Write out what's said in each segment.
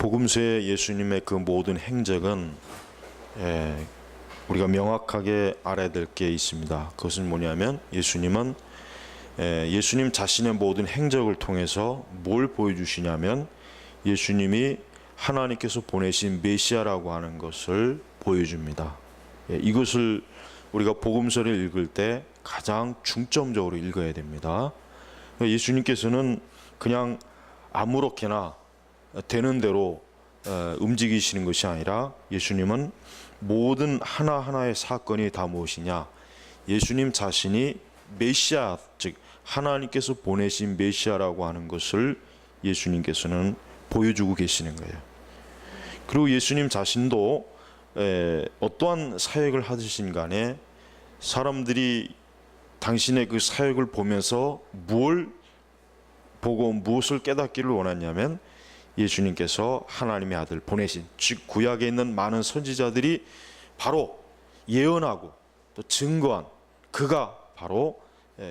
복음서의 예수님의 그 모든 행적은 우리가 명확하게 알아야 될 게 있습니다. 그것은 뭐냐면 예수님은 예수님 자신의 모든 행적을 통해서 뭘 보여주시냐면 예수님이 하나님께서 보내신 메시아라고 하는 것을 보여줍니다. 이것을 우리가 복음서를 읽을 때 가장 중점적으로 읽어야 됩니다. 예수님께서는 그냥 아무렇게나 되는 대로 움직이시는 것이 아니라 예수님은 모든 하나하나의 사건이 다 무엇이냐, 예수님 자신이 메시아, 즉 하나님께서 보내신 메시아라고 하는 것을 예수님께서는 보여주고 계시는 거예요. 그리고 예수님 자신도 어떠한 사역을 하시든 간에 사람들이 당신의 그 사역을 보면서 뭘 보고 무엇을 깨닫기를 원하냐면 예수님께서 하나님의 아들 보내신, 즉 구약에 있는 많은 선지자들이 바로 예언하고 또 증거한 그가 바로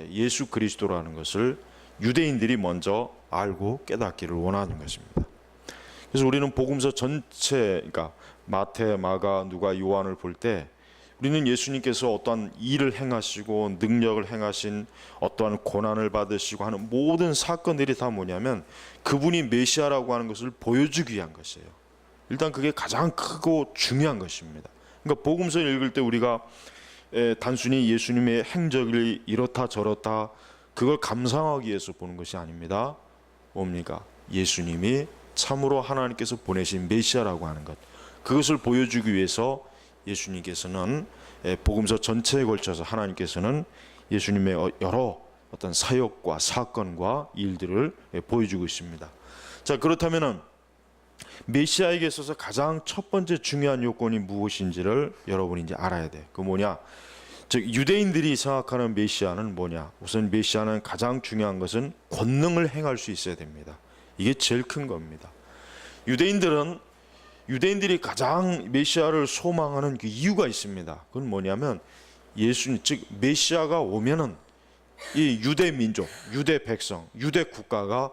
예수 그리스도라는 것을 유대인들이 먼저 알고 깨닫기를 원하는 것입니다. 그래서 우리는 복음서 전체, 그러니까 마태, 마가, 누가, 요한을 볼 때 우리는 예수님께서 어떠한 일을 행하시고 능력을 행하신, 어떠한 고난을 받으시고 하는 모든 사건들이 다 뭐냐면 그분이 메시아라고 하는 것을 보여주기 위한 것이에요. 일단 그게 가장 크고 중요한 것입니다. 그러니까 복음서를 읽을 때 우리가 단순히 예수님의 행적을 이렇다 저렇다 그걸 감상하기 위해서 보는 것이 아닙니다. 뭡니까? 예수님이 참으로 하나님께서 보내신 메시아라고 하는 것, 그것을 보여주기 위해서 예수님께서는 복음서 전체에 걸쳐서 하나님께서는 예수님의 여러 어떤 사역과 사건과 일들을 보여주고 있습니다. 자, 그렇다면은 메시아에게 있어서 가장 첫 번째 중요한 요건이 무엇인지를 여러분이 이제 알아야 돼. 그 뭐냐? 즉 유대인들이 생각하는 메시아는 뭐냐? 우선 메시아는 가장 중요한 것은 권능을 행할 수 있어야 됩니다. 이게 제일 큰 겁니다. 유대인들이 가장 메시아를 소망하는 그 이유가 있습니다. 그건 뭐냐면 예수님, 즉 메시아가 오면은 이 유대 민족, 유대 백성, 유대 국가가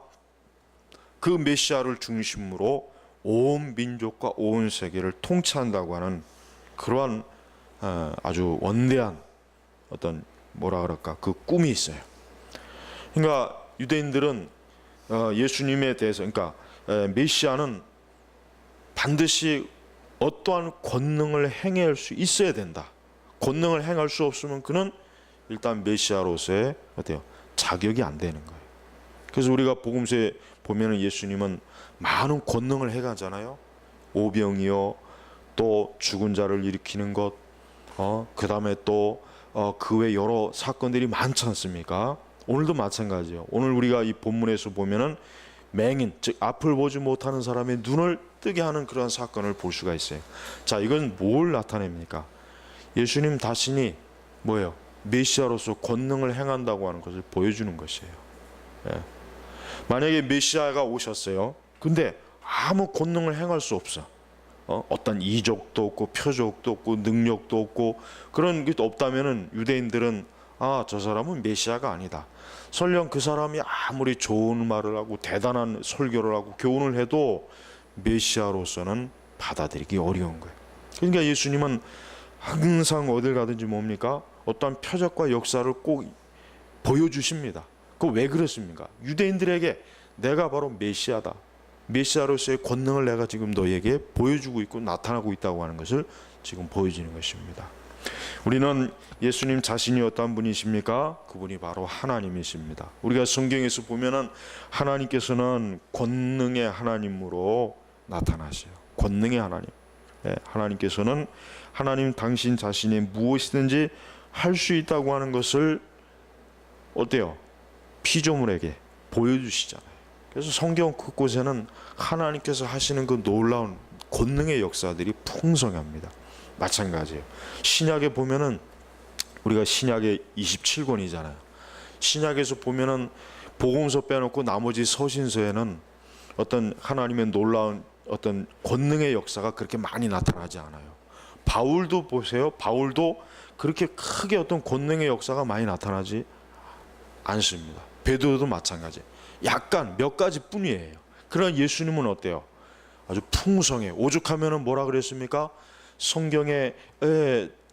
그 메시아를 중심으로 온 민족과 온 세계를 통치한다고 하는 그러한 아주 원대한 어떤 뭐라 그럴까, 그 꿈이 있어요. 그러니까 유대인들은 예수님에 대해서, 그러니까 메시아는 반드시 어떠한 권능을 행할 수 있어야 된다. 권능을 행할 수 없으면 그는 일단 메시아로서의 어때요? 자격이 안 되는 거예요. 그래서 우리가 복음서에 보면은 예수님은 많은 권능을 해가잖아요. 오병이요, 또 죽은 자를 일으키는 것, 그 다음에 또 그 외 여러 사건들이 많지 않습니까? 오늘도 마찬가지예요. 오늘 우리가 이 본문에서 보면은 맹인, 즉 앞을 보지 못하는 사람의 눈을 뜨게 하는 그런 사건을 볼 수가 있어요. 자, 이건 뭘 나타냅니까? 예수님 자신이 뭐예요? 메시아로서 권능을 행한다고 하는 것을 보여주는 것이에요. 만약에 메시아가 오셨어요. 근데 아무 권능을 행할 수 없어. 어떤 이적도 없고 표적도 없고 능력도 없고 그런 게 없다면은 유대인들은 저 사람은 메시아가 아니다. 설령 그 사람이 아무리 좋은 말을 하고 대단한 설교를 하고 교훈을 해도 메시아로서는 받아들이기 어려운 거예요. 그러니까 예수님은 항상 어딜 가든지 뭡니까? 어떠한 표적과 역사를 꼭 보여주십니다. 그거 왜 그렇습니까? 유대인들에게 내가 바로 메시아다, 메시아로서의 권능을 내가 지금 너에게 보여주고 있고 나타나고 있다고 하는 것을 지금 보여주는 것입니다. 우리는 예수님 자신이 어떤 분이십니까? 그분이 바로 하나님이십니다. 우리가 성경에서 보면은 하나님께서는 권능의 하나님으로 나타나세요. 권능의 하나님. 하나님께서는 하나님 당신 자신이 무엇이든지 할 수 있다고 하는 것을 어때요? 피조물에게 보여주시잖아요. 그래서 성경 곳곳에는 하나님께서 하시는 그 놀라운 권능의 역사들이 풍성합니다. 마찬가지예요. 신약에 보면은 우리가 신약에 27권이잖아요. 신약에서 보면은 복음서 빼놓고 나머지 서신서에는 어떤 하나님의 놀라운 어떤 권능의 역사가 그렇게 많이 나타나지 않아요. 바울도 보세요. 바울도 그렇게 크게 어떤 권능의 역사가 많이 나타나지 않습니다. 베드로도 마찬가지. 약간 몇 가지 뿐이에요. 그러나 예수님은 어때요? 아주 풍성해. 오죽하면은 뭐라 그랬습니까? 성경에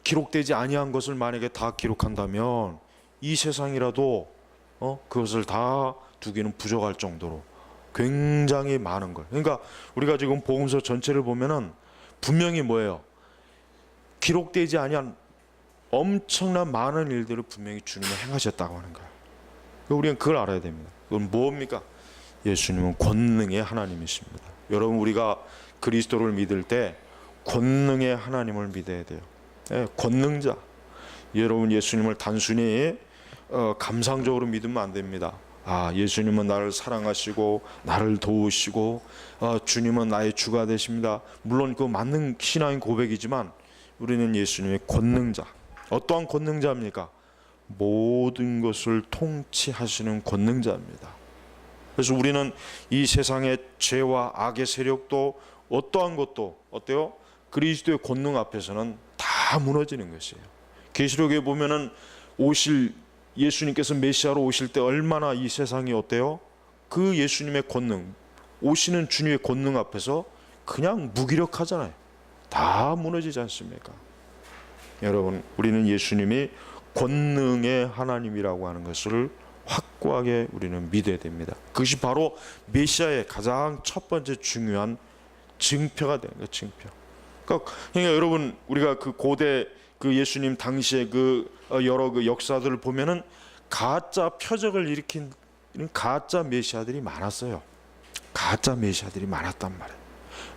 기록되지 아니한 것을 만약에 다 기록한다면 이 세상이라도 그것을 다 두기는 부족할 정도로 굉장히 많은 걸. 그러니까 우리가 지금 복음서 전체를 보면은 분명히 뭐예요? 기록되지 아니한 엄청난 많은 일들을 분명히 주님이 행하셨다고 하는 거예요. 우리는 그걸 알아야 됩니다. 그건 뭡니까? 예수님은 권능의 하나님이십니다. 여러분, 우리가 그리스도를 믿을 때 권능의 하나님을 믿어야 돼요. 권능자. 여러분, 예수님을 단순히 감상적으로 믿으면 안 됩니다. 예수님은 나를 사랑하시고 나를 도우시고 주님은 나의 주가 되십니다. 물론 그 맞는 신앙의 고백이지만 우리는 예수님의 권능자. 어떠한 권능자입니까? 모든 것을 통치하시는 권능자입니다. 그래서 우리는 이 세상의 죄와 악의 세력도 어떠한 것도 어때요? 그리스도의 권능 앞에서는 다 무너지는 것이에요. 계시록에 보면은 예수님께서 메시아로 오실 때 얼마나 이 세상이 어때요? 그 예수님의 권능, 오시는 주님의 권능 앞에서 그냥 무기력하잖아요. 다 무너지지 않습니까? 여러분, 우리는 예수님이 권능의 하나님이라고 하는 것을 확고하게 우리는 믿어야 됩니다. 그것이 바로 메시아의 가장 첫 번째 중요한 증표가 되는 거예요. 증표. 그러니까 여러분, 우리가 그 고대 그 예수님 당시에 그 여러 그 역사들을 보면은 가짜 표적을 일으킨 가짜 메시아들이 많았어요. 가짜 메시아들이 많았단 말이에요.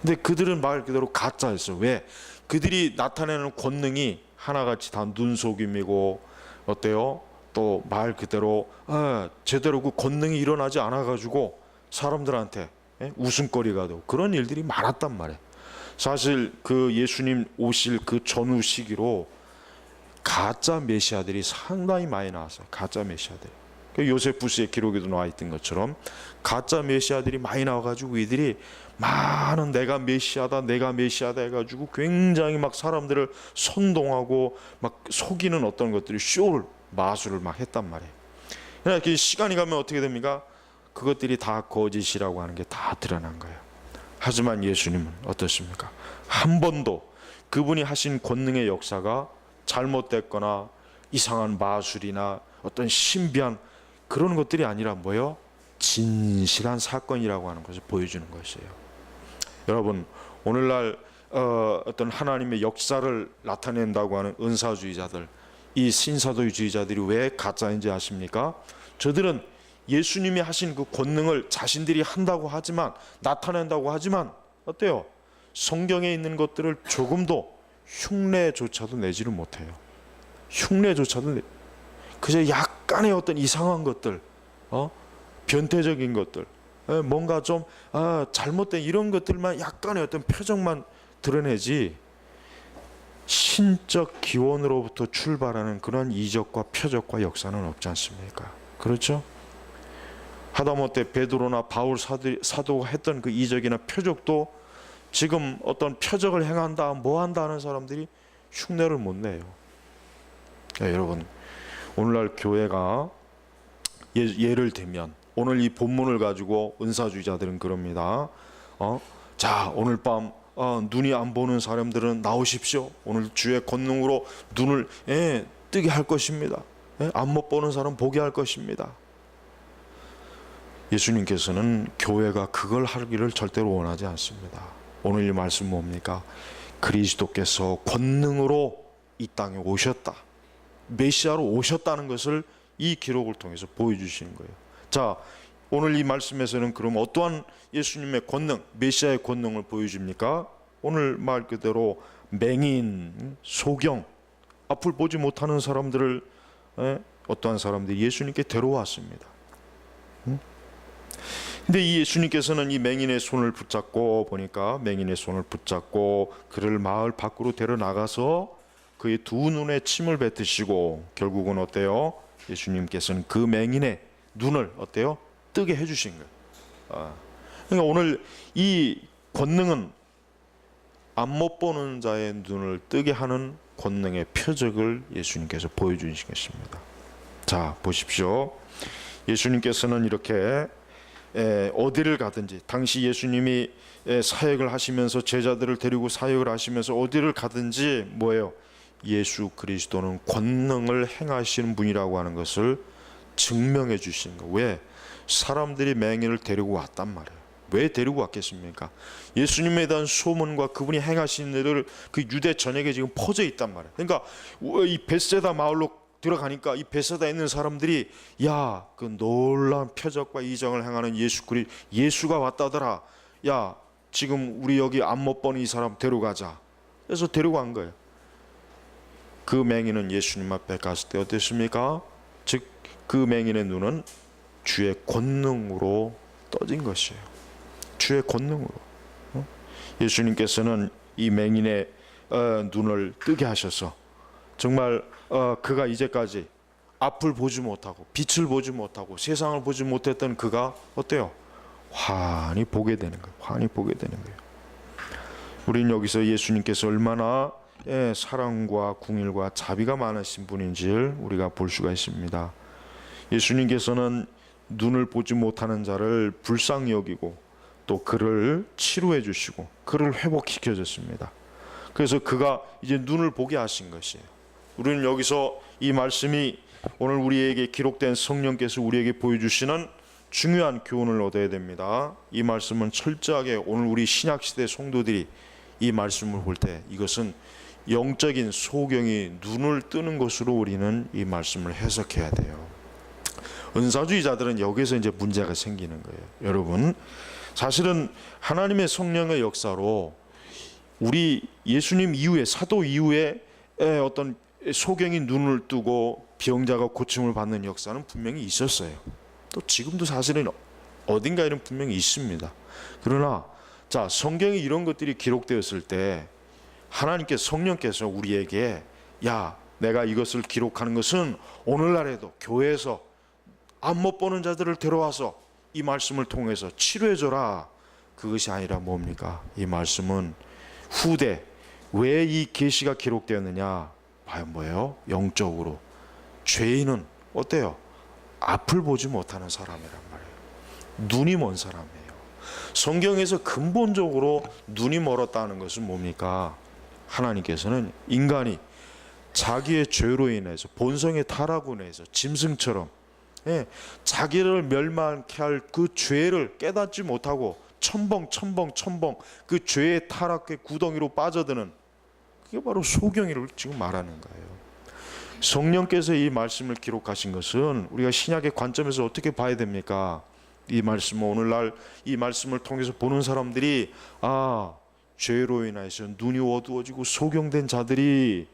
근데 그들은 말 그대로 가짜였어요. 왜? 그들이 나타내는 권능이 하나같이 다 눈속임이고 어때요? 또 말 그대로 제대로 그 권능이 일어나지 않아 가지고 사람들한테 웃음거리가 되고 그런 일들이 많았단 말이에요. 사실 그 예수님 오실 그 전후 시기로 가짜 메시아들이 상당히 많이 나왔어요. 가짜 메시아들. 요세푸스의 기록에도 나와 있던 것처럼 가짜 메시아들이 많이 나와가지고 이들이 많은 내가 메시아다 해가지고 굉장히 막 사람들을 선동하고 막 속이는 어떤 것들이 마술을 막 했단 말이에요. 그러니까 시간이 가면 어떻게 됩니까? 그것들이 다 거짓이라고 하는 게 다 드러난 거예요. 하지만 예수님은 어떻습니까? 한 번도 그분이 하신 권능의 역사가 잘못됐거나 이상한 마술이나 어떤 신비한 그런 것들이 아니라 뭐예요? 진실한 사건이라고 하는 것을 보여주는 것이에요. 여러분, 오늘날 어떤 하나님의 역사를 나타낸다고 하는 은사주의자들, 이 신사도주의자들이 왜 가짜인지 아십니까? 저들은 예수님이 하신 그 권능을 자신들이 한다고 하지만, 나타낸다고 하지만 어때요? 성경에 있는 것들을 조금도 흉내조차도 내지를 못해요. 흉내조차도 그저 약간의 어떤 이상한 것들, 변태적인 것들, 뭔가 좀 잘못된 이런 것들만 약간의 어떤 표정만 드러내지, 신적 기원으로부터 출발하는 그런 이적과 표적과 역사는 없지 않습니까? 그렇죠? 하다못해 베드로나 바울 사도가 했던 그 이적이나 표적도 지금 어떤 표적을 행한다, 뭐 한다 하는 사람들이 흉내를 못 내요. 여러분, 오늘날 교회가 예를 들면 오늘 이 본문을 가지고 은사주의자들은 그럽니다. 자, 오늘 밤 눈이 안 보는 사람들은 나오십시오. 오늘 주의 권능으로 눈을 뜨게 할 것입니다. 안 못 보는 사람 보게 할 것입니다. 예수님께서는 교회가 그걸 하기를 절대로 원하지 않습니다. 오늘 이 말씀 뭡니까? 그리스도께서 권능으로 이 땅에 오셨다, 메시아로 오셨다는 것을 이 기록을 통해서 보여주시는 거예요. 자, 오늘 이 말씀에서는 그럼 어떠한 예수님의 권능, 메시아의 권능을 보여줍니까? 오늘 말 그대로 맹인, 소경, 앞을 보지 못하는 사람들을 어떠한 사람들이 예수님께 데려왔습니다. 근데 이 예수님께서는 이 맹인의 손을 붙잡고 보니까 맹인의 손을 붙잡고 그를 마을 밖으로 데려 나가서 그의 두 눈에 침을 뱉으시고 결국은 어때요? 예수님께서는 그 맹인의 눈을 어때요? 뜨게 해주신 거예요. 그러니까 오늘 이 권능은 안 못 보는 자의 눈을 뜨게 하는 권능의 표적을 예수님께서 보여주신 것입니다. 자, 보십시오. 예수님께서는 이렇게 어디를 가든지, 당시 예수님이 사역을 하시면서 제자들을 데리고 사역을 하시면서 어디를 가든지 뭐예요? 예수 그리스도는 권능을 행하시는 분이라고 하는 것을 증명해 주시는 거. 왜? 사람들이 맹인을 데리고 왔단 말이에요. 왜 데리고 왔겠습니까? 예수님에 대한 소문과 그분이 행하시는 일을 그 유대 전역에 지금 퍼져 있단 말이에요. 그러니까 이 벳세다 마을로 들어가니까 이 벳세다에 있는 사람들이 야, 그 놀라운 표적과 이정을 행하는 예수가 왔다더라. 야, 지금 우리 여기 안 못 본 이 사람 데려가자. 그래서 데려간 거예요. 그 맹인은 예수님 앞에 갔을 때 어땠습니까? 즉 그 맹인의 눈은 주의 권능으로 떠진 것이에요. 주의 권능으로. 예수님께서는 이 맹인의 눈을 뜨게 하셔서 정말 그가 이제까지 앞을 보지 못하고 빛을 보지 못하고 세상을 보지 못했던 그가 어때요? 환히 보게 되는 거예요. 환히 보게 되는 거예요. 우리는 여기서 예수님께서 얼마나 사랑과 궁일과 자비가 많으신 분인지를 우리가 볼 수가 있습니다. 예수님께서는 눈을 보지 못하는 자를 불쌍히 여기고 또 그를 치료해 주시고 그를 회복시켜 줬습니다. 그래서 그가 이제 눈을 보게 하신 것이에요. 우리는 여기서 이 말씀이 오늘 우리에게 기록된 성령께서 우리에게 보여주시는 중요한 교훈을 얻어야 됩니다. 이 말씀은 철저하게 오늘 우리 신약시대 성도들이 이 말씀을 볼 때 이것은 영적인 소경이 눈을 뜨는 것으로 우리는 이 말씀을 해석해야 돼요. 은사주의자들은 여기서 이제 문제가 생기는 거예요. 여러분, 사실은 하나님의 성령의 역사로 우리 예수님 이후에, 사도 이후에 어떤 소경이 눈을 뜨고 병자가 고침을 받는 역사는 분명히 있었어요. 또 지금도 사실은 어딘가에는 분명히 있습니다. 그러나 자, 성경에 이런 것들이 기록되었을 때 하나님께서, 성령께서 우리에게 야, 내가 이것을 기록하는 것은 오늘날에도 교회에서 앞 못 보는 자들을 데려와서 이 말씀을 통해서 치료해줘라. 그것이 아니라 뭡니까? 이 말씀은 후대 왜 이 계시가 기록되었느냐? 과연 뭐예요? 영적으로 죄인은 어때요? 앞을 보지 못하는 사람이란 말이에요. 눈이 먼 사람이에요. 성경에서 근본적으로 눈이 멀었다는 것은 뭡니까? 하나님께서는 인간이 자기의 죄로 인해서, 본성의 타락으로 인해서 짐승처럼 자기를 멸망케 할 그 죄를 깨닫지 못하고 첨벙 그 죄의 타락의 구덩이로 빠져드는, 그게 바로 소경이를 지금 말하는 거예요. 성령께서 이 말씀을 기록하신 것은 우리가 신약의 관점에서 어떻게 봐야 됩니까? 이 말씀은 오늘날 이 말씀을 통해서 보는 사람들이 죄로 인하여서 눈이 어두워지고 소경된 자들이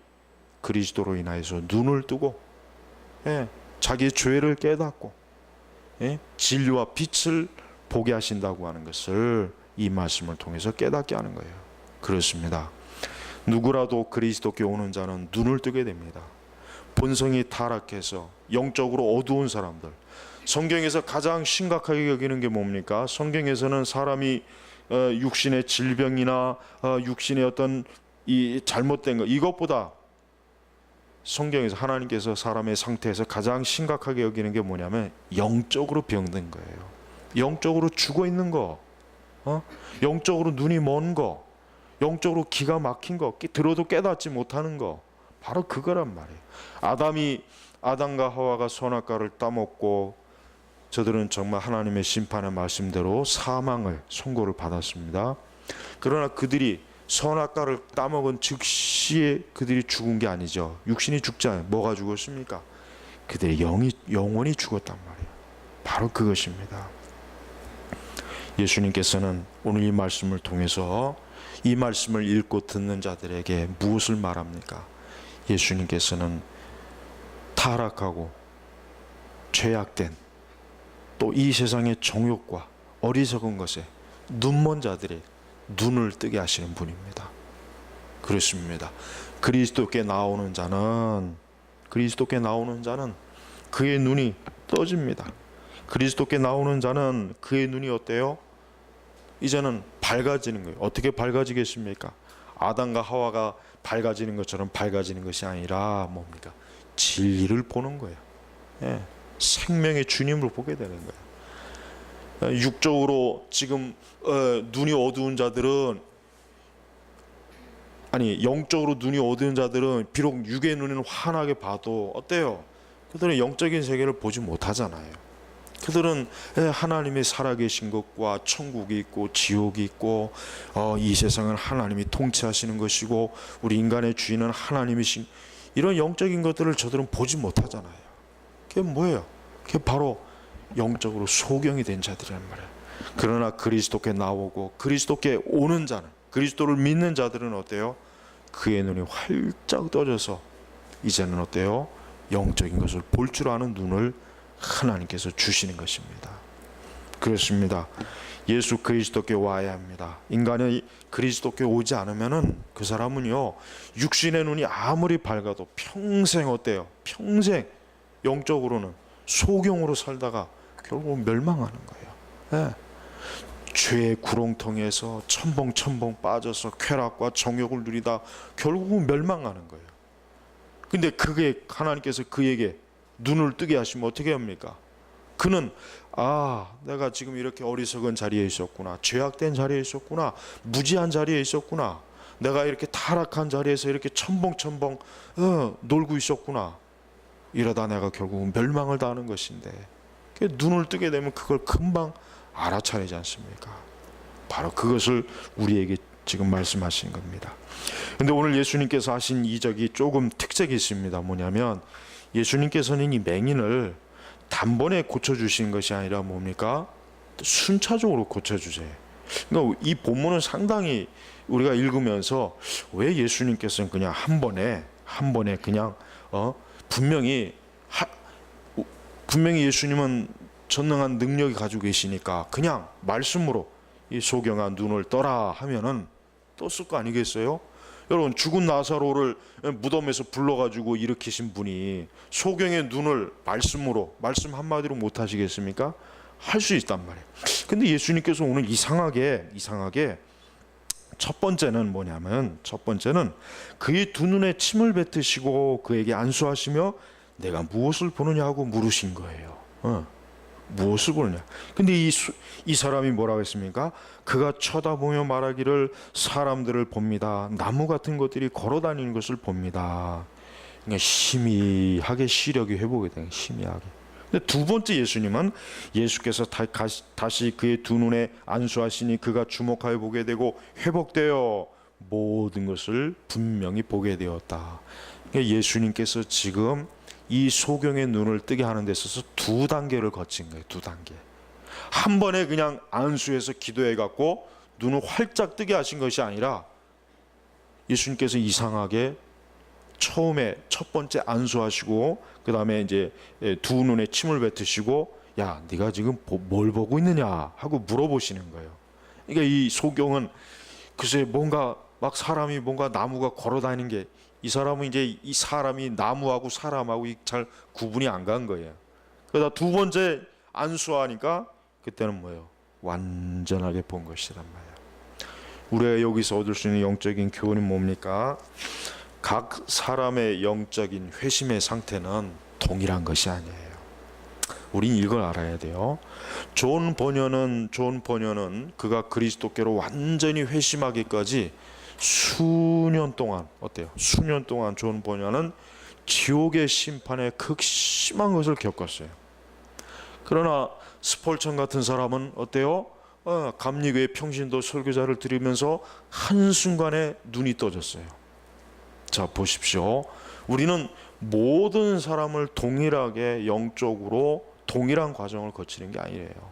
그리스도로 인하여서 눈을 뜨고 자기의 죄를 깨닫고 진리와 빛을 보게 하신다고 하는 것을 이 말씀을 통해서 깨닫게 하는 거예요. 그렇습니다. 누구라도 그리스도께 오는 자는 눈을 뜨게 됩니다. 본성이 타락해서 영적으로 어두운 사람들, 성경에서 가장 심각하게 여기는 게 뭡니까? 성경에서는 사람이 육신의 질병이나 육신의 어떤 이 잘못된 것, 이것보다 성경에서 하나님께서 사람의 상태에서 가장 심각하게 여기는 게 뭐냐면 영적으로 병든 거예요. 영적으로 죽어 있는 거, 영적으로 눈이 먼 거, 영적으로 기가 막힌 거, 들어도 깨닫지 못하는 거, 바로 그거란 말이에요. 아담과 하와가 선악과를 따먹고 저들은 정말 하나님의 심판의 말씀대로 사망을 선고를 받았습니다. 그러나 그들이 선악과를 따먹은 즉시에 그들이 죽은 게 아니죠. 육신이 죽잖아요. 뭐가 죽었습니까? 그들의 영혼이 죽었단 말이에요. 바로 그것입니다. 예수님께서는 오늘 이 말씀을 통해서 이 말씀을 읽고 듣는 자들에게 무엇을 말합니까? 예수님께서는 타락하고 죄악된 또 이 세상의 정욕과 어리석은 것에 눈먼 자들의 눈을 뜨게 하시는 분입니다. 그렇습니다. 그리스도께 나오는 자는 그의 눈이 떠집니다. 그리스도께 나오는 자는 그의 눈이 어때요? 이제는 밝아지는 거예요. 어떻게 밝아지겠습니까? 아담과 하와가 밝아지는 것처럼 밝아지는 것이 아니라 뭡니까? 진리를 보는 거예요. 생명의 주님을 보게 되는 거예요. 육적으로 지금 눈이 어두운 자들은, 아니 영적으로 눈이 어두운 자들은 비록 육의 눈에는 환하게 봐도 어때요? 그들은 영적인 세계를 보지 못하잖아요. 그들은 하나님의 살아계신 것과 천국이 있고 지옥이 있고 이 세상은 하나님이 통치하시는 것이고 우리 인간의 주인은 하나님이신, 이런 영적인 것들을 저들은 보지 못하잖아요. 그게 뭐예요? 그게 바로 영적으로 소경이 된 자들이란 말이에요. 그러나 그리스도께 나오고 그리스도께 오는 자는, 그리스도를 믿는 자들은 어때요? 그의 눈이 활짝 떠져서 이제는 어때요? 영적인 것을 볼 줄 아는 눈을 하나님께서 주시는 것입니다. 그렇습니다. 예수 그리스도께 와야 합니다. 인간이 그리스도께 오지 않으면은 그 사람은요, 육신의 눈이 아무리 밝아도 평생 어때요? 평생 영적으로는 소경으로 살다가 결국 멸망하는 거예요. 네. 죄의 구렁텅이에서 첨벙첨벙 빠져서 쾌락과 정욕을 누리다 결국은 멸망하는 거예요. 근데 그게 하나님께서 그에게 눈을 뜨게 하시면 어떻게 합니까? 그는 내가 지금 이렇게 어리석은 자리에 있었구나, 죄악된 자리에 있었구나, 무지한 자리에 있었구나, 내가 이렇게 타락한 자리에서 이렇게 첨벙첨벙 놀고 있었구나, 이러다 내가 결국은 멸망을 당하는 것인데, 눈을 뜨게 되면 그걸 금방 알아차리지 않습니까? 바로 그것을 우리에게 지금 말씀하시는 겁니다. 근데 오늘 예수님께서 하신 이적이 조금 특색이 있습니다. 뭐냐면 예수님께서는 이 맹인을 단번에 고쳐주시는 것이 아니라 뭡니까? 순차적으로 고쳐주세요. 그러니까 이 본문은 상당히 우리가 읽으면서 왜 예수님께서는 그냥 한 번에 그냥 분명히 예수님은 전능한 능력이 가지고 계시니까 그냥 말씀으로 이 소경아 눈을 떠라 하면은 떴을 거 아니겠어요? 여러분, 죽은 나사로를 무덤에서 불러가지고 일으키신 분이 소경의 눈을 말씀 한마디로 못 하시겠습니까? 할 수 있단 말이에요. 근데 예수님께서 오늘 이상하게 첫 번째는 그의 두 눈에 침을 뱉으시고 그에게 안수하시며 내가 무엇을 보느냐고 물으신 거예요. 무엇을 보느냐? 근데 이 사람이 뭐라고 했습니까? 그가 쳐다보며 말하기를 사람들을 봅니다. 나무 같은 것들이 걸어다니는 것을 봅니다. 그러니까 희미하게 시력이 회복이 돼요. 희미하게. 근데 두 번째 예수님은 예수께서 다시 그의 두 눈에 안수하시니 그가 주목하여 보게 되고 회복되어 모든 것을 분명히 보게 되었다. 그러니까 예수님께서 지금 이 소경의 눈을 뜨게 하는 데 있어서 두 단계를 거친 거예요. 두 단계. 한 번에 그냥 안수해서 기도해 갖고 눈을 활짝 뜨게 하신 것이 아니라 예수님께서 이상하게 처음에 첫 번째 안수하시고 그 다음에 이제 두 눈에 침을 뱉으시고 야 네가 지금 뭘 보고 있느냐 하고 물어보시는 거예요. 그러니까 이 소경은 글쎄 뭔가 막 사람이 뭔가 나무가 걸어다니는 게, 이 사람은 이제 이 사람이 나무하고 사람하고 잘 구분이 안 간 거예요. 그러다 두 번째 안수하니까 그때는 뭐예요? 완전하게 본 것이란 말이에요. 우리가 여기서 얻을 수 있는 영적인 교훈이 뭡니까? 각 사람의 영적인 회심의 상태는 동일한 것이 아니에요. 우린 이걸 알아야 돼요. 존 버녀는 그가 그리스도께로 완전히 회심하기까지 수년 동안 어때요? 수년 동안 존 버녀는 지옥의 심판에 극심한 것을 겪었어요. 그러나 스펄천 같은 사람은 어때요? 감리교의 평신도 설교자를 들으면서 한순간에 눈이 떠졌어요. 자, 보십시오. 우리는 모든 사람을 동일하게 영적으로 동일한 과정을 거치는 게 아니래요.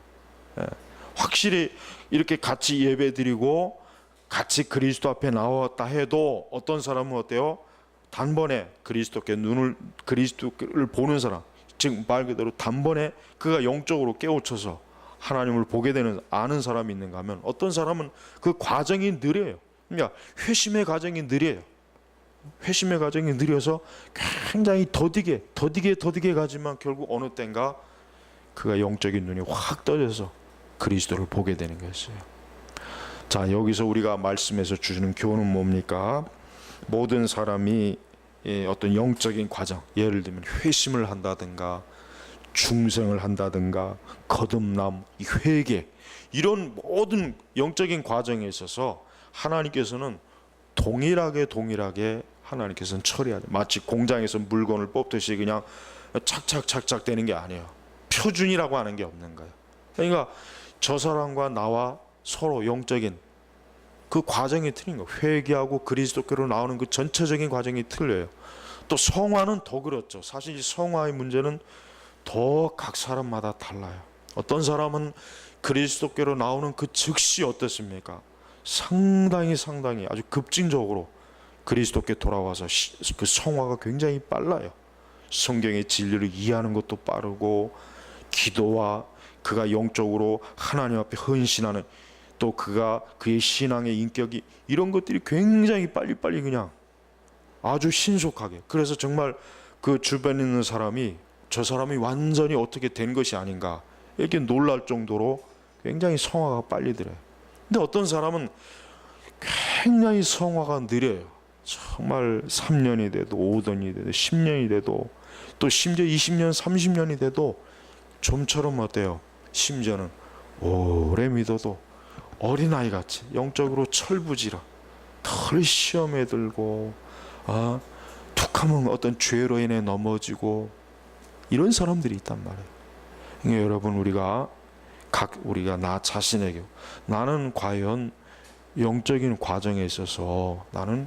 확실히 이렇게 같이 예배드리고 같이 그리스도 앞에 나왔다 해도 어떤 사람은 어때요? 단번에 그리스도를 보는 사람, 즉 말 그대로 단번에 그가 영적으로 깨우쳐서 하나님을 보게 되는 아는 사람이 있는가 하면 어떤 사람은 그 과정이 느려요. 그러니까 회심의 과정이 느려요. 회심의 과정이 느려서 굉장히 더디게 가지만 결국 어느 때인가 그가 영적인 눈이 확 떠져서 그리스도를 보게 되는 것이에요. 자, 여기서 우리가 말씀에서 주시는 교훈은 뭡니까? 모든 사람이 어떤 영적인 과정, 예를 들면 회심을 한다든가 중생을 한다든가 거듭남, 이 회개, 이런 모든 영적인 과정에 있어서 하나님께서는 동일하게 하나님께서는 처리하죠. 마치 공장에서 물건을 뽑듯이 그냥 착착착착 되는 게 아니에요. 표준이라고 하는 게 없는 거예요. 그러니까 저 사람과 나와 서로 영적인 그 과정이 틀린 거예요. 회개하고 그리스도께로 나오는 그 전체적인 과정이 틀려요. 또 성화는 더 그렇죠. 사실 이 성화의 문제는 더 각 사람마다 달라요. 어떤 사람은 그리스도께로 나오는 그 즉시 어떻습니까? 상당히 아주 급진적으로 그리스도께 돌아와서 그 성화가 굉장히 빨라요. 성경의 진리를 이해하는 것도 빠르고, 기도와 그가 영적으로 하나님 앞에 헌신하는, 또 그의 신앙의 인격이, 이런 것들이 굉장히 빨리빨리 그냥 아주 신속하게. 그래서 정말 그 주변에 있는 사람이 저 사람이 완전히 어떻게 된 것이 아닌가 이렇게 놀랄 정도로 굉장히 성화가 빨리 들어요. 근데 어떤 사람은 굉장히 성화가 느려요. 정말 3년이 돼도 5년이 돼도 10년이 돼도, 또 심지어 20년 30년이 돼도 좀처럼 어때요? 심지어는 오래 믿어도 어린아이같이 영적으로 철부지라 덜 시험에 들고, 툭하면 어떤 죄로 인해 넘어지고, 이런 사람들이 있단 말이에요. 그러니까 여러분, 우리가 나 자신에게, 나는 과연 영적인 과정에 있어서 나는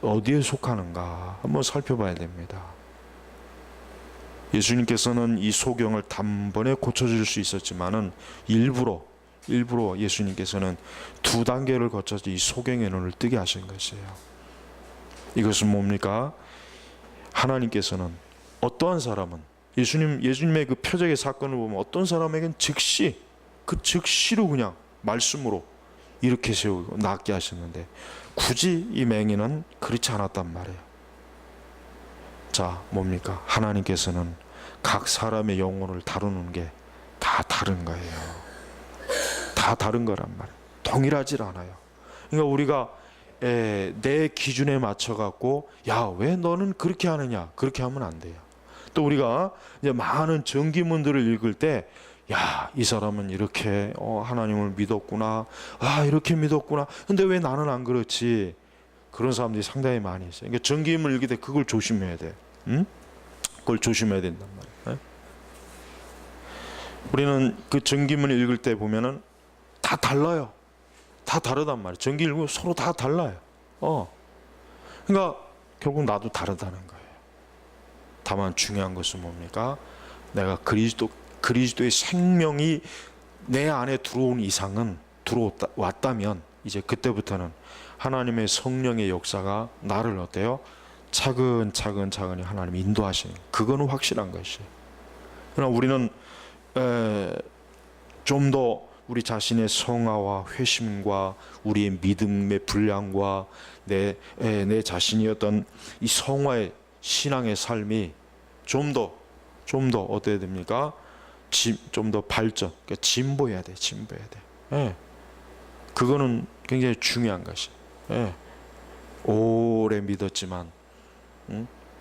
어디에 속하는가 한번 살펴봐야 됩니다. 예수님께서는 이 소경을 단번에 고쳐줄 수 있었지만은 일부러 예수님께서는 2단계를 거쳐서 이 소경의 눈을 뜨게 하신 것이에요. 이것은 뭡니까? 하나님께서는 어떠한 사람은, 예수님의 그 표적의 사건을 보면 어떤 사람에겐 즉시로 그냥 말씀으로 이렇게 세우고 낫게 하셨는데, 굳이 이 맹인은 그렇지 않았단 말이에요. 자, 뭡니까? 하나님께서는 각 사람의 영혼을 다루는 게 다 다른 거예요. 다 다른 거란 말이에요. 동일하질 않아요. 그러니까 우리가 내 기준에 맞춰 갖고, 야, 왜 너는 그렇게 하느냐, 그렇게 하면 안 돼요. 또 우리가 이제 많은 전기문들을 읽을 때, 야, 이 사람은 이렇게 하나님을 믿었구나, 이렇게 믿었구나, 근데 왜 나는 안 그렇지? 그런 사람들이 상당히 많이 있어요. 그러니까 전기문을 읽을 때 그걸 조심해야 돼. 응? 그걸 조심해야 된단 말이에요. 우리는 그 전기문을 읽을 때 보면은 다 달라요. 다 다르단 말이에요. 전기 읽으면 서로 다 달라요. 그러니까 결국 나도 다르다는 거예요. 다만 중요한 것은 뭡니까? 내가 그리스도의 생명이 내 안에 들어온 이상은, 들어왔다면 이제 그때부터는 하나님의 성령의 역사가 나를 어때요? 차근차근히 하나님이 인도하시는, 그거는 확실한 것이에요. 그러나 우리는 좀 더 우리 자신의 성화와 회심과 우리의 믿음의 분량과 내 자신이 어떤 이 성화의 신앙의 삶이 좀 더 어때야 됩니까? 좀 더 발전, 그러니까 진보해야 돼. 그거는 굉장히 중요한 것이에요. 오래 믿었지만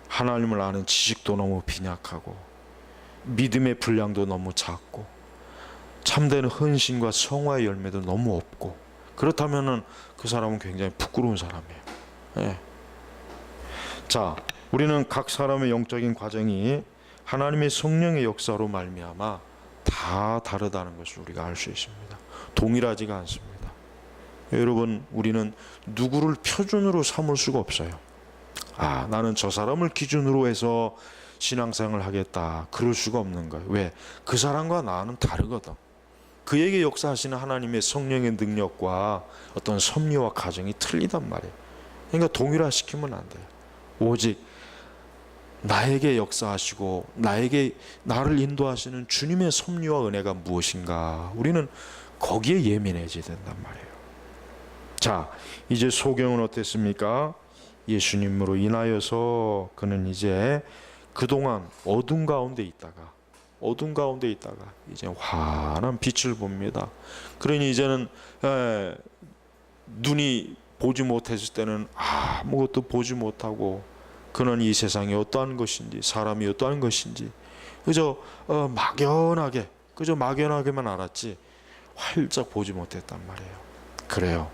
하나님을 아는 지식도 너무 빈약하고, 믿음의 분량도 너무 작고, 참된 헌신과 성화의 열매도 너무 없고, 그렇다면은 그 사람은 굉장히 부끄러운 사람이에요. 자, 우리는 각 사람의 영적인 과정이 하나님의 성령의 역사로 말미암아 다 다르다는 것을 우리가 알 수 있습니다. 동일하지가 않습니다. 여러분, 우리는 누구를 표준으로 삼을 수가 없어요. 나는 저 사람을 기준으로 해서 신앙생활을 하겠다, 그럴 수가 없는 거예요. 왜? 그 사람과 나는 다르거든. 그에게 역사하시는 하나님의 성령의 능력과 어떤 섭리와 과정이 틀리단 말이에요. 그러니까 동일화시키면 안 돼요. 오직 나에게 역사하시고 나를 인도하시는 주님의 섭리와 은혜가 무엇인가, 우리는 거기에 예민해져야 된단 말이에요. 자, 이제 소경은 어땠습니까? 예수님으로 인하여서 그는 이제 그동안 어둠 가운데 있다가 이제 환한 빛을 봅니다. 그러니 이제는 눈이 보지 못했을 때는 아무것도 보지 못하고, 그는 이 세상이 어떠한 것인지, 사람이 어떠한 것인지 그저 막연하게, 그저 막연하게만 알았지 활짝 보지 못했단 말이에요. 그래요.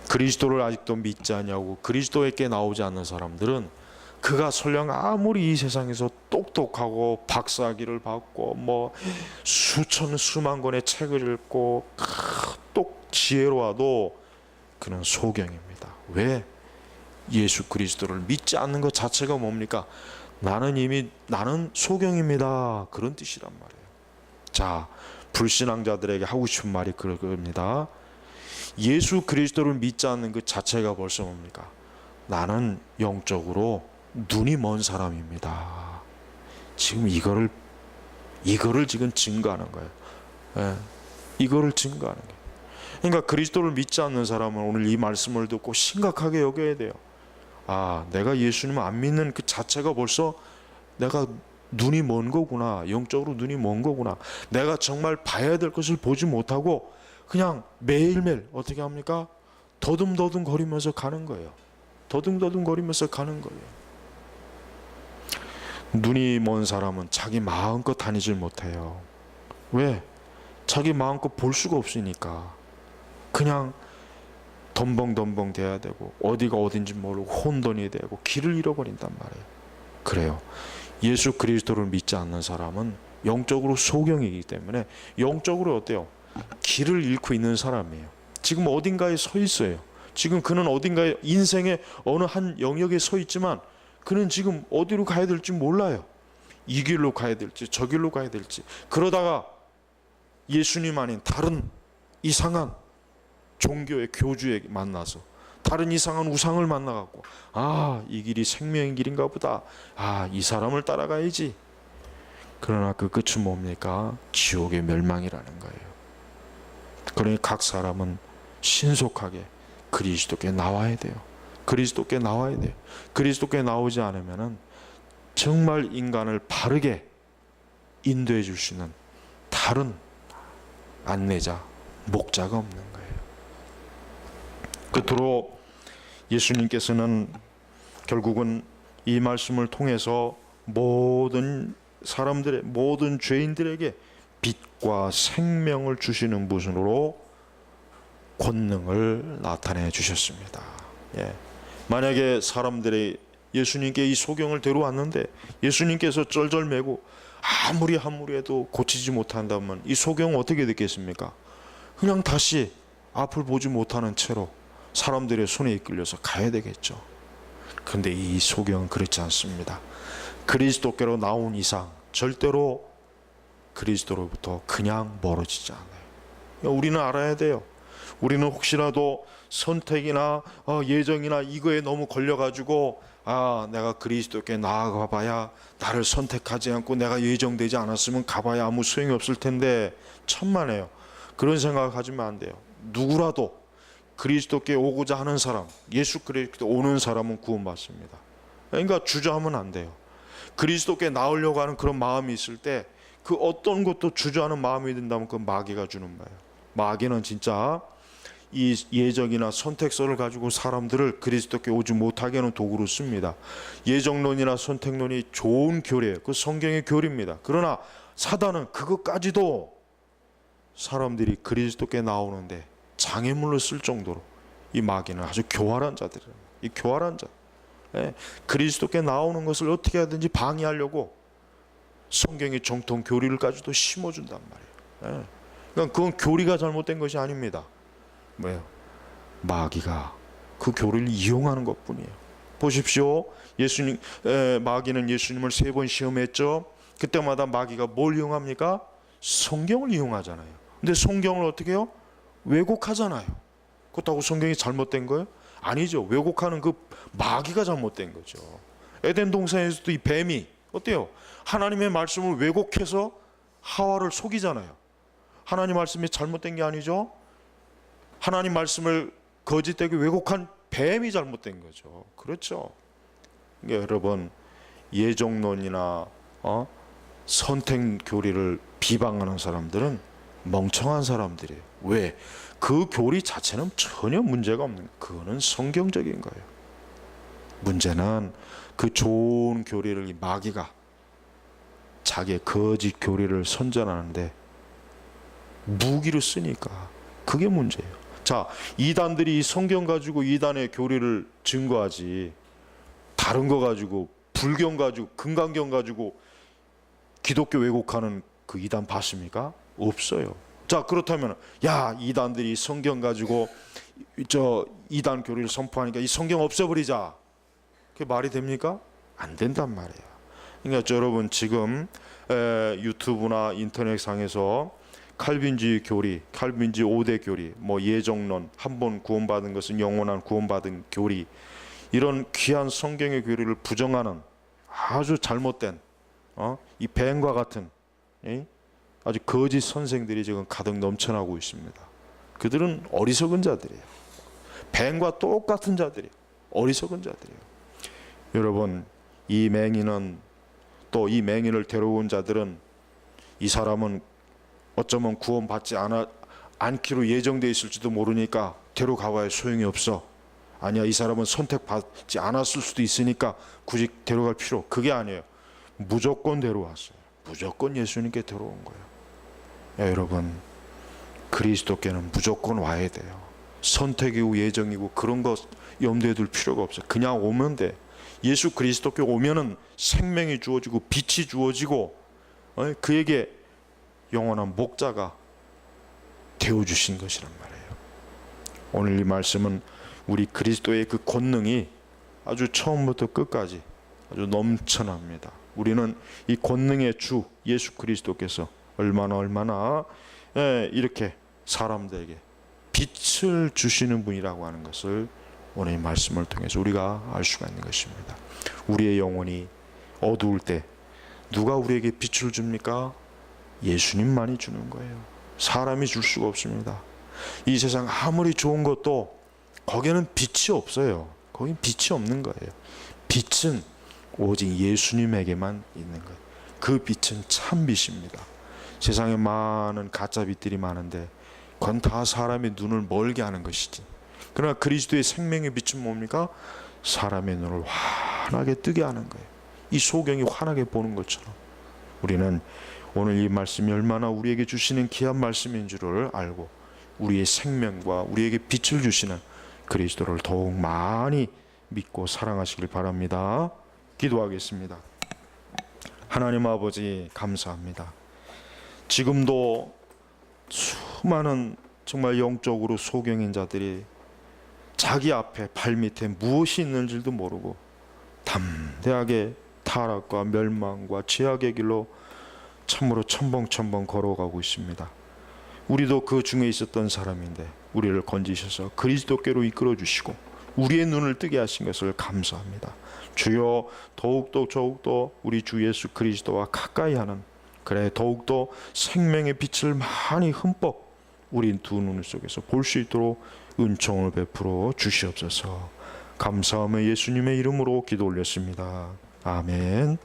그리스도를 아직도 믿지 않냐고 그리스도에게 나오지 않는 사람들은 그가 설령 아무리 이 세상에서 똑똑하고 박사학위를 받고 뭐 수만 권의 책을 읽고 똑 지혜로워도 그는 소경입니다. 왜? 예수 그리스도를 믿지 않는 것 자체가 뭡니까? 나는 소경입니다. 그런 뜻이란 말이에요. 자, 불신앙자들에게 하고 싶은 말이 그겁니다. 예수 그리스도를 믿지 않는 그 자체가 벌써 뭡니까? 나는 영적으로 눈이 먼 사람입니다. 지금 이거를 지금 증거하는 거예요. 예, 이거를 증거하는 거예요. 그러니까 그리스도를 믿지 않는 사람은 오늘 이 말씀을 듣고 심각하게 여겨야 돼요. 아, 내가 예수님을 안 믿는 그 자체가 벌써 내가 눈이 먼 거구나. 영적으로 눈이 먼 거구나. 내가 정말 봐야 될 것을 보지 못하고 그냥 매일매일 어떻게 합니까? 더듬더듬 거리면서 가는 거예요. 더듬더듬 거리면서 가는 거예요. 눈이 먼 사람은 자기 마음껏 다니질 못해요. 왜? 자기 마음껏 볼 수가 없으니까. 그냥 덤벙덤벙 돼야 되고 어디가 어딘지 모르고 혼돈이 되고 길을 잃어버린단 말이에요. 그래요. 예수 그리스도를 믿지 않는 사람은 영적으로 소경이기 때문에 영적으로 어때요? 길을 잃고 있는 사람이에요. 지금 어딘가에 서 있어요. 지금 그는 어딘가에 인생의 어느 한 영역에 서 있지만 그는 지금 어디로 가야 될지 몰라요. 이 길로 가야 될지 저 길로 가야 될지. 그러다가 예수님 아닌 다른 이상한 종교의 교주에 만나서 다른 이상한 우상을 만나갖고 이 길이 생명의 길인가 보다. 이 사람을 따라가야지. 그러나 그 끝은 뭡니까? 지옥의 멸망이라는 거예요. 그러니 각 사람은 신속하게 그리스도께 나와야 돼요. 그리스도께 나와야 돼요. 그리스도께 나오지 않으면은 정말 인간을 바르게 인도해 줄 수 있는 다른 안내자, 목자가 없는 거예요. 그토록 예수님께서는 결국은 이 말씀을 통해서 모든 사람들의 모든 죄인들에게 빛과 생명을 주시는 분으로 권능을 나타내 주셨습니다. 만약에 사람들이 예수님께 이 소경을 데려왔는데 예수님께서 쩔쩔매고 아무리 해도 고치지 못한다면 이 소경은 어떻게 됐겠습니까? 그냥 다시 앞을 보지 못하는 채로 사람들의 손에 이끌려서 가야 되겠죠. 그런데 이 소경은 그렇지 않습니다. 그리스도께로 나온 이상 절대로 그리스도로부터 그냥 멀어지지 않아요. 우리는 알아야 돼요. 우리는 혹시라도 선택이나 예정이나 이거에 너무 걸려가지고 내가 그리스도께 나아가 봐야 나를 선택하지 않고 내가 예정되지 않았으면 가봐야 아무 소용이 없을 텐데 천만에요. 그런 생각을 가지면 안 돼요. 누구라도 그리스도께 오고자 하는 사람, 예수 그리스도 오는 사람은 구원받습니다. 그러니까 주저하면 안 돼요. 그리스도께 나오려고 하는 그런 마음이 있을 때 그 어떤 것도 주저하는 마음이 든다면 그 마귀가 주는 거예요. 마귀는 진짜 이 예정이나 선택서를 가지고 사람들을 그리스도께 오지 못하게 하는 도구로 씁니다. 예정론이나 선택론이 좋은 교리예요. 그 성경의 교리입니다. 그러나 사단은 그것까지도 사람들이 그리스도께 나오는데 장애물로 쓸 정도로 이 마귀는 아주 교활한 자들이에요. 이 교활한 자. 그리스도께 나오는 것을 어떻게 하든지 방해하려고 성경의 정통 교리를까지도 심어준단 말이에요. 그러니까 그건 교리가 잘못된 것이 아닙니다. 뭐예요? 마귀가 그 교리를 이용하는 것뿐이에요. 보십시오. 마귀는 예수님을 3번 시험했죠. 그때마다 마귀가 뭘 이용합니까? 성경을 이용하잖아요. 근데 성경을 어떻게 해요? 왜곡하잖아요. 그렇다고 성경이 잘못된 거예요? 아니죠. 왜곡하는 그 마귀가 잘못된 거죠. 에덴 동산에서도 이 뱀이 어때요? 하나님의 말씀을 왜곡해서 하와를 속이잖아요. 하나님 말씀이 잘못된 게 아니죠. 하나님 말씀을 거짓되게 왜곡한 뱀이 잘못된 거죠. 그렇죠. 그러니까 여러분 예정론이나 선택 교리를 비방하는 사람들은 멍청한 사람들이에요. 왜? 그 교리 자체는 전혀 문제가 없는 거예요. 그거는 성경적인 거예요. 문제는 그 좋은 교리를 이 마귀가 자기의 거짓 교리를 선전하는데 무기를 쓰니까 그게 문제예요. 자, 이단들이 성경 가지고 이단의 교리를 증거하지, 다른 거 가지고, 불경 가지고, 금강경 가지고 기독교 왜곡하는 그 이단 봤습니까? 없어요. 자, 그렇다면 야, 이단들이 성경 가지고 저 이단 교리를 선포하니까 이 성경 없애버리자, 그게 말이 됩니까? 안 된단 말이에요. 그러니까 여러분, 지금 유튜브나 인터넷상에서 칼빈주의 교리, 칼빈주의 5대 교리, 뭐 예정론, 한 번 구원받은 것은 영원한 구원받은 교리, 이런 귀한 성경의 교리를 부정하는 아주 잘못된 이 뱀과 같은 아주 거짓 선생들이 지금 가득 넘쳐나고 있습니다. 그들은 어리석은 자들이에요. 뱀과 똑같은 자들이에요. 어리석은 자들이에요. 여러분, 이 맹인은, 또 이 맹인을 데려온 자들은, 이 사람은 어쩌면 구원받지 않기로 예정되어 있을지도 모르니까 데려가봐야 소용이 없어. 아니야, 이 사람은 선택받지 않았을 수도 있으니까 굳이 데려갈 필요, 그게 아니에요. 무조건 데려왔어요. 무조건 예수님께 데려온 거예요. 야, 여러분, 그리스도께는 무조건 와야 돼요. 선택이고 예정이고 그런 거 염두에 둘 필요가 없어요. 그냥 오면 돼. 예수 그리스도께 오면은 생명이 주어지고 빛이 주어지고 그에게 영원한 목자가 되어주신 것이란 말이에요. 오늘 이 말씀은 우리 그리스도의 그 권능이 아주 처음부터 끝까지 아주 넘쳐납니다. 우리는 이 권능의 주 예수 그리스도께서 얼마나 이렇게 사람들에게 빛을 주시는 분이라고 하는 것을 오늘 이 말씀을 통해서 우리가 알 수가 있는 것입니다. 우리의 영혼이 어두울 때 누가 우리에게 빛을 줍니까? 예수님만이 주는 거예요. 사람이 줄 수가 없습니다. 이 세상 아무리 좋은 것도 거기에는 빛이 없어요. 거긴 빛이 없는 거예요. 빛은 오직 예수님에게만 있는 거예요. 그 빛은 참 빛입니다. 세상에 많은 가짜 빛들이 많은데 그건 다 사람의 눈을 멀게 하는 것이지. 그러나 그리스도의 생명의 빛은 뭡니까? 사람의 눈을 환하게 뜨게 하는 거예요. 이 소경이 환하게 보는 것처럼 우리는 오늘 이 말씀이 얼마나 우리에게 주시는 귀한 말씀인 줄을 알고 우리의 생명과 우리에게 빛을 주시는 그리스도를 더욱 많이 믿고 사랑하시길 바랍니다. 기도하겠습니다. 하나님 아버지, 감사합니다. 지금도 수많은 정말 영적으로 소경인 자들이 자기 앞에 발밑에 무엇이 있는지도 모르고 담대하게 타락과 멸망과 죄악의 길로 참으로 첨벙첨벙 걸어가고 있습니다. 우리도 그 중에 있었던 사람인데 우리를 건지셔서 그리스도께로 이끌어 주시고 우리의 눈을 뜨게 하신 것을 감사합니다. 주여, 더욱더 우리 주 예수 그리스도와 가까이 하는, 그래 더욱더 생명의 빛을 많이 흠뻑 우리 두 눈 속에서 볼 수 있도록 은총을 베풀어 주시옵소서. 감사하며 예수님의 이름으로 기도 올렸습니다. 아멘.